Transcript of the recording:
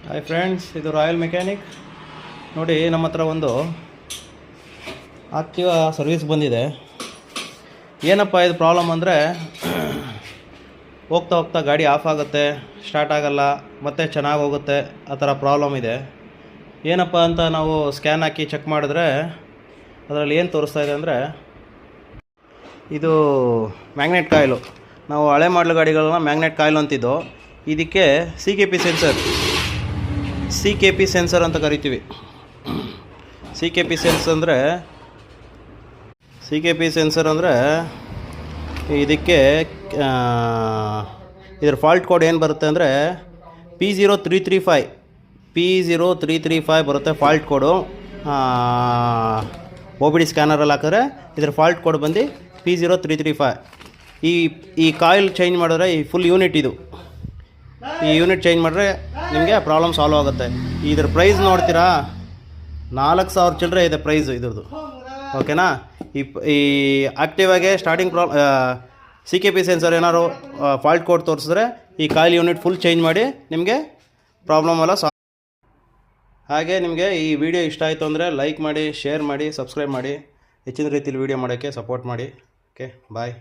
Hi friends, ಇದು royal mechanic. ನೋಡಿ, ನಮ್ಮ ಹತ್ರ ಒಂದು ಆಕ್ಟಿವಾ ಸರ್ವಿಸ್ ಬಂದಿದೆ. ಏನಪ್ಪ ಇದು ಪ್ರಾಬ್ಲಮ್ ಅಂದರೆ, ಹೋಗ್ತಾ ಹೋಗ್ತಾ ಗಾಡಿ ಆಫ್ ಆಗುತ್ತೆ, ಸ್ಟಾರ್ಟ್ ಆಗಲ್ಲ, ಮತ್ತೆ ಚೆನ್ನಾಗಿ ಹೋಗುತ್ತೆ. ಆ ಥರ ಪ್ರಾಬ್ಲಮ್ ಇದೆ. ಏನಪ್ಪ ಅಂತ ನಾವು ಸ್ಕ್ಯಾನ್ ಹಾಕಿ ಚೆಕ್ ಮಾಡಿದ್ರೆ ಅದರಲ್ಲಿ ಏನು ತೋರಿಸ್ತಾ ಇದೆ ಅಂದರೆ, ಇದು ಮ್ಯಾಗ್ನೆಟ್ ಕಾಯಿಲು. ನಾವು ಹಳೆ ಮಾಡಲ್ ಗಾಡಿಗಳನ್ನ ಮ್ಯಾಗ್ನೆಟ್ ಕಾಯಿಲು ಅಂತಿದ್ದು. ಇದಕ್ಕೆ ಸಿ ಕೆ ಪಿ ಸೆನ್ಸರ್ ಅಂತ ಕರಿತೀವಿ. ಸಿ ಕೆ ಪಿ ಸೆನ್ಸರ್ ಅಂದರೆ ಇದಕ್ಕೆ ಇದರ ಫಾಲ್ಟ್ ಕೋಡ್ ಏನು ಬರುತ್ತೆ ಅಂದರೆ P0335 ಬರುತ್ತೆ ಫಾಲ್ಟ್ ಕೋಡು. ಒ ಬಿ ಡಿ ಸ್ಕ್ಯಾನರಲ್ಲಿ ಹಾಕಿದ್ರೆ ಇದರ ಫಾಲ್ಟ್ ಕೋಡ್ ಬಂದು P0335. ಈ ಕಾಯಿಲ್ ಚೇಂಜ್ ಮಾಡಿದ್ರೆ ಈ ಫುಲ್ ಯೂನಿಟ್ ಈ ಯೂನಿಟ್ ಚೇಂಜ್ ಮಾಡಿದ್ರೆ ನಿಮಗೆ ಪ್ರಾಬ್ಲಮ್ ಸಾಲ್ವ್ ಆಗುತ್ತೆ. ಇದ್ರ ಪ್ರೈಸ್ ನೋಡ್ತೀರಾ, 4,000 ಚಿಲ್ಲರೆ ಇದೆ ಪ್ರೈಸು ಇದ್ರದ್ದು. ಓಕೆನಾ? ಈ ಆಕ್ಟಿವಾಗೆ starting C K P sensor ಏನಾದ್ರು ಫಾಲ್ಟ್ ಕೋಡ್ ತೋರಿಸಿದ್ರೆ ಈ ಕಾಯಿಲ್ ಯೂನಿಟ್ ಫುಲ್ ಚೇಂಜ್ ಮಾಡಿ ನಿಮಗೆ ಪ್ರಾಬ್ಲಮ್ ಎಲ್ಲ ಹಾಗೆ ನಿಮಗೆ ಈ ವಿಡಿಯೋ ಇಷ್ಟ ಆಯಿತು ಅಂದರೆ ಲೈಕ್ ಮಾಡಿ, ಶೇರ್ ಮಾಡಿ, ಸಬ್ಸ್ಕ್ರೈಬ್ ಮಾಡಿ. ಹೆಚ್ಚಿನ ರೀತಿಯಲ್ಲಿ ವಿಡಿಯೋ ಮಾಡೋಕ್ಕೆ ಸಪೋರ್ಟ್ ಮಾಡಿ. ಓಕೆ, ಬಾಯ್.